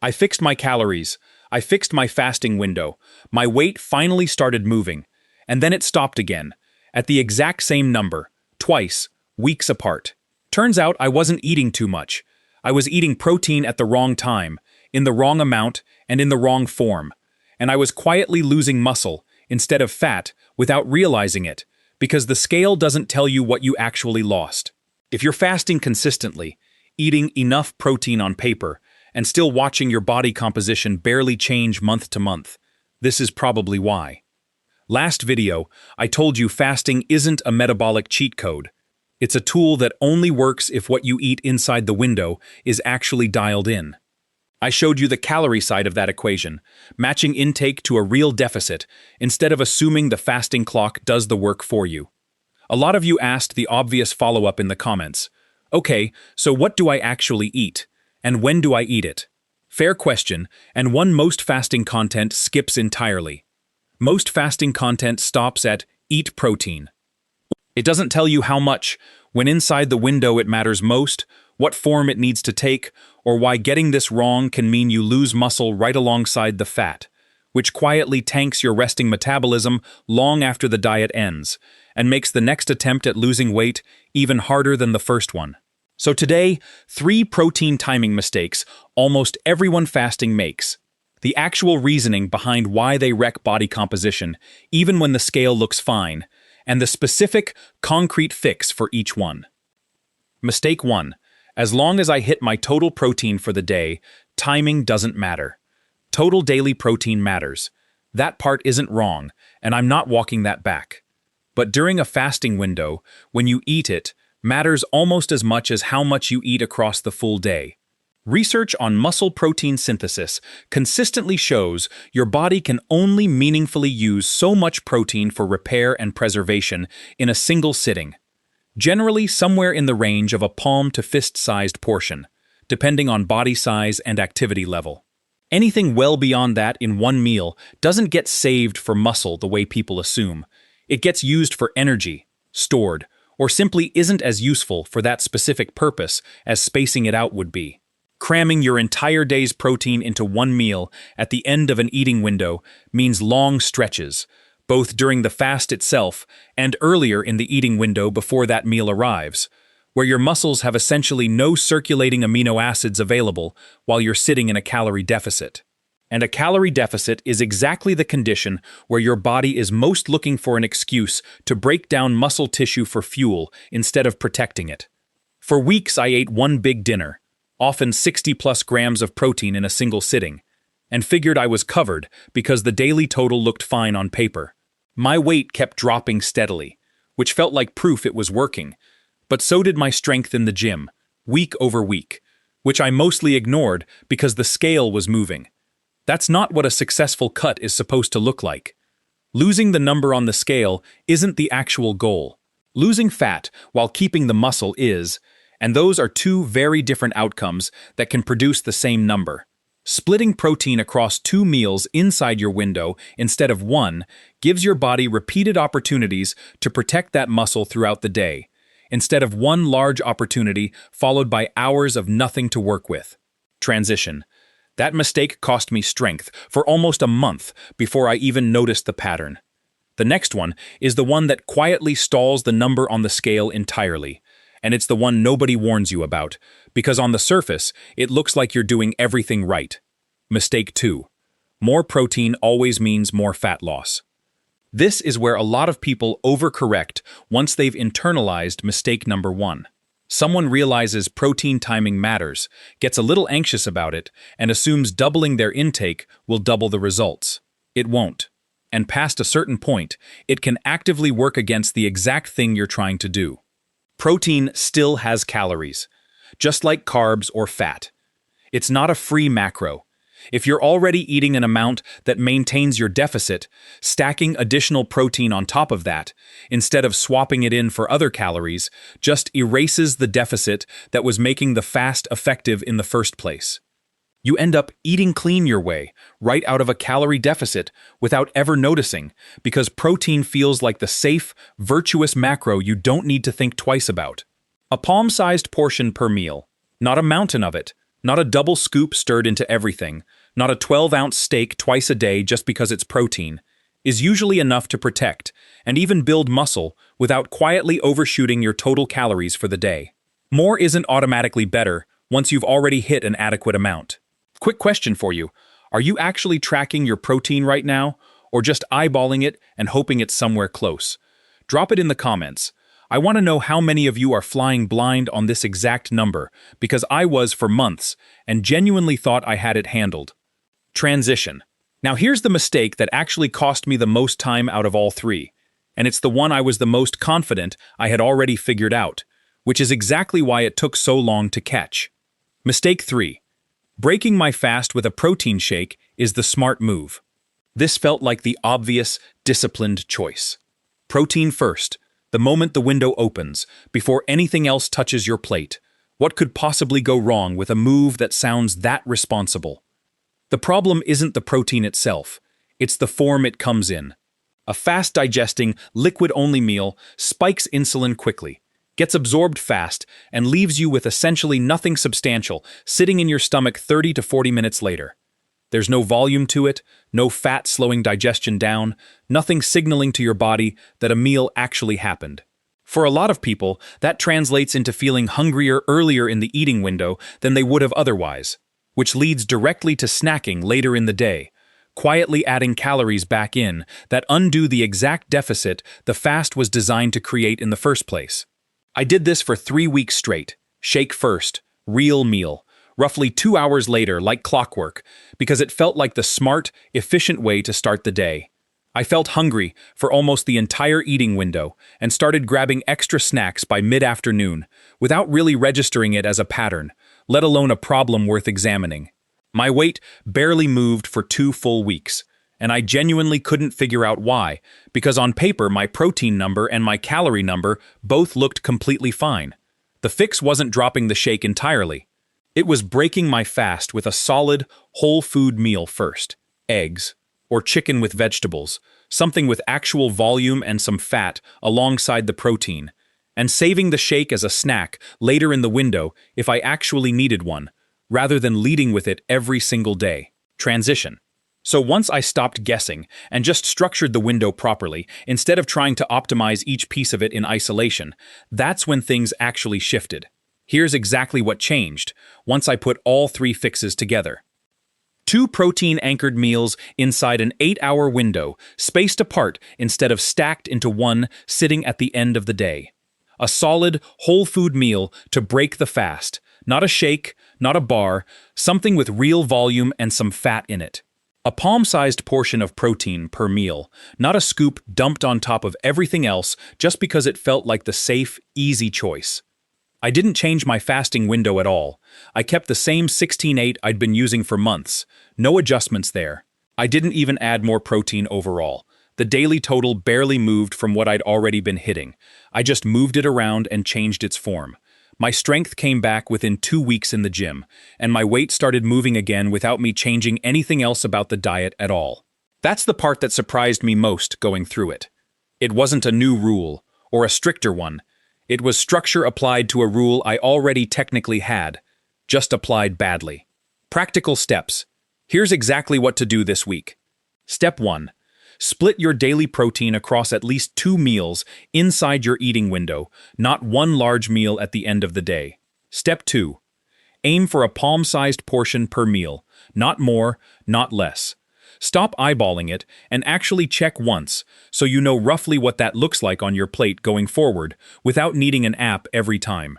I fixed my calories. I fixed my fasting window. My weight finally started moving. And then it stopped again, at the exact same number, twice, weeks apart. Turns out I wasn't eating too much. I was eating protein at the wrong time, in the wrong amount, and in the wrong form. And I was quietly losing muscle, instead of fat, without realizing it, because the scale doesn't tell you what you actually lost. If you're fasting consistently, eating enough protein on paper, and still watching your body composition barely change month to month, this is probably why. Last video, I told you fasting isn't a metabolic cheat code. It's a tool that only works if what you eat inside the window is actually dialed in. I showed you the calorie side of that equation, matching intake to a real deficit, instead of assuming the fasting clock does the work for you. A lot of you asked the obvious follow-up in the comments. Okay, so what do I actually eat? And when do I eat it? Fair question, and one most fasting content skips entirely. Most fasting content stops at eat protein. It doesn't tell you how much, when inside the window it matters most, what form it needs to take, or why getting this wrong can mean you lose muscle right alongside the fat, which quietly tanks your resting metabolism long after the diet ends, and makes the next attempt at losing weight even harder than the first one. So today, 3 protein timing mistakes almost everyone fasting makes. The actual reasoning behind why they wreck body composition, even when the scale looks fine, and the specific, concrete fix for each one. Mistake 1. As long as I hit my total protein for the day, timing doesn't matter. Total daily protein matters. That part isn't wrong, and I'm not walking that back. But during a fasting window, when you eat it, matters almost as much as how much you eat across the full day. Research on muscle protein synthesis consistently shows your body can only meaningfully use so much protein for repair and preservation in a single sitting, generally somewhere in the range of a palm to fist-sized portion, depending on body size and activity level. Anything well beyond that in one meal doesn't get saved for muscle the way people assume. It gets used for energy, stored, or simply isn't as useful for that specific purpose as spacing it out would be. Cramming your entire day's protein into one meal at the end of an eating window means long stretches, both during the fast itself and earlier in the eating window before that meal arrives, where your muscles have essentially no circulating amino acids available while you're sitting in a calorie deficit. And a calorie deficit is exactly the condition where your body is most looking for an excuse to break down muscle tissue for fuel instead of protecting it. For weeks I ate one big dinner, often 60+ grams of protein in a single sitting, and figured I was covered because the daily total looked fine on paper. My weight kept dropping steadily, which felt like proof it was working, but so did my strength in the gym, week over week, which I mostly ignored because the scale was moving. That's not what a successful cut is supposed to look like. Losing the number on the scale isn't the actual goal. Losing fat while keeping the muscle is, and those are 2 very different outcomes that can produce the same number. Splitting protein across 2 meals inside your window instead of 1 gives your body repeated opportunities to protect that muscle throughout the day, instead of one large opportunity followed by hours of nothing to work with. Transition. That mistake cost me strength for almost a month before I even noticed the pattern. The next one is the one that quietly stalls the number on the scale entirely. And it's the one nobody warns you about, because on the surface, it looks like you're doing everything right. Mistake 2. More protein always means more fat loss. This is where a lot of people overcorrect once they've internalized mistake number 1. Someone realizes protein timing matters, gets a little anxious about it, and assumes doubling their intake will double the results. It won't. And past a certain point, it can actively work against the exact thing you're trying to do. Protein still has calories, just like carbs or fat. It's not a free macro. If you're already eating an amount that maintains your deficit, stacking additional protein on top of that, instead of swapping it in for other calories, just erases the deficit that was making the fast effective in the first place. You end up eating clean your way, right out of a calorie deficit, without ever noticing, because protein feels like the safe, virtuous macro you don't need to think twice about. A palm-sized portion per meal, not a mountain of it, Not a double scoop stirred into everything, not a 12-ounce steak twice a day just because it's protein, is usually enough to protect and even build muscle without quietly overshooting your total calories for the day. More isn't automatically better once you've already hit an adequate amount. Quick question for you. Are you actually tracking your protein right now, or just eyeballing it and hoping it's somewhere close? Drop it in the comments. I want to know how many of you are flying blind on this exact number, because I was for months and genuinely thought I had it handled. Transition. Now here's the mistake that actually cost me the most time out of all three, and it's the one I was the most confident I had already figured out, which is exactly why it took so long to catch. Mistake 3. Breaking my fast with a protein shake is the smart move. This felt like the obvious, disciplined choice. Protein first, the moment the window opens, before anything else touches your plate. What could possibly go wrong with a move that sounds that responsible? The problem isn't the protein itself, it's the form it comes in. A fast-digesting, liquid-only meal spikes insulin quickly, gets absorbed fast, and leaves you with essentially nothing substantial sitting in your stomach 30 to 40 minutes later. There's no volume to it, no fat slowing digestion down, nothing signaling to your body that a meal actually happened. For a lot of people, that translates into feeling hungrier earlier in the eating window than they would have otherwise, which leads directly to snacking later in the day, quietly adding calories back in that undo the exact deficit the fast was designed to create in the first place. I did this for 3 weeks straight, shake first, real meal, roughly 2 hours later like clockwork, because it felt like the smart, efficient way to start the day. I felt hungry for almost the entire eating window and started grabbing extra snacks by mid-afternoon without really registering it as a pattern, let alone a problem worth examining. My weight barely moved for 2 full weeks, and I genuinely couldn't figure out why, because on paper my protein number and my calorie number both looked completely fine. The fix wasn't dropping the shake entirely. It was breaking my fast with a solid, whole food meal first. Eggs, or chicken with vegetables, something with actual volume and some fat alongside the protein, and saving the shake as a snack later in the window if I actually needed one, rather than leading with it every single day. Transition. So once I stopped guessing and just structured the window properly, instead of trying to optimize each piece of it in isolation, that's when things actually shifted. Here's exactly what changed once I put all 3 fixes together. 2 protein-anchored meals inside an 8-hour window, spaced apart instead of stacked into one sitting at the end of the day. A solid, whole food meal to break the fast, not a shake, not a bar, something with real volume and some fat in it. A palm-sized portion of protein per meal, not a scoop dumped on top of everything else just because it felt like the safe, easy choice. I didn't change my fasting window at all. I kept the same 16/8 I'd been using for months. No adjustments there. I didn't even add more protein overall. The daily total barely moved from what I'd already been hitting. I just moved it around and changed its form. My strength came back within 2 weeks in the gym, and my weight started moving again without me changing anything else about the diet at all. That's the part that surprised me most going through it. It wasn't a new rule, or a stricter one. It was structure applied to a rule I already technically had, just applied badly. Practical steps. Here's exactly what to do this week. Step 1. Split your daily protein across at least 2 meals inside your eating window, not one large meal at the end of the day. Step 2. Aim for a palm-sized portion per meal, not more, not less. Stop eyeballing it and actually check once so you know roughly what that looks like on your plate going forward without needing an app every time.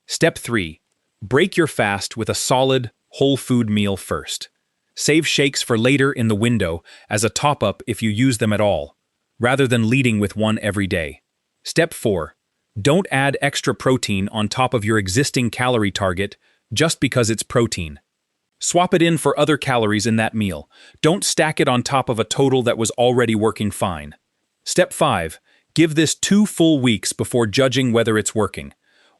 Step 3. Break your fast with a solid, whole food meal first. Save shakes for later in the window as a top-up if you use them at all, rather than leading with one every day. Step 4. Don't add extra protein on top of your existing calorie target just because it's protein. Swap it in for other calories in that meal. Don't stack it on top of a total that was already working fine. Step 5. Give this 2 full weeks before judging whether it's working.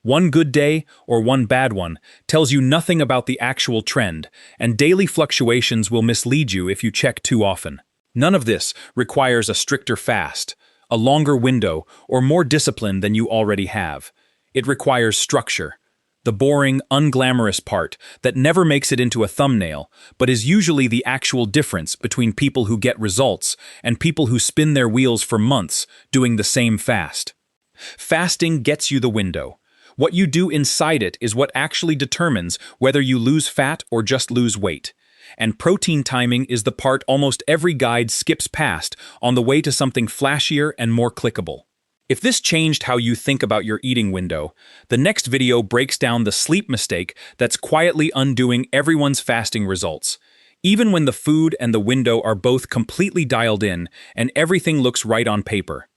One good day or one bad one tells you nothing about the actual trend, and daily fluctuations will mislead you if you check too often. None of this requires a stricter fast, a longer window, or more discipline than you already have. It requires structure. the boring, unglamorous part that never makes it into a thumbnail, but is usually the actual difference between people who get results and people who spin their wheels for months doing the same fast. Fasting gets you the window. What you do inside it is what actually determines whether you lose fat or just lose weight. And protein timing is the part almost every guide skips past on the way to something flashier and more clickable. If this changed how you think about your eating window, the next video breaks down the sleep mistake that's quietly undoing everyone's fasting results. Even when the food and the window are both completely dialed in and everything looks right on paper,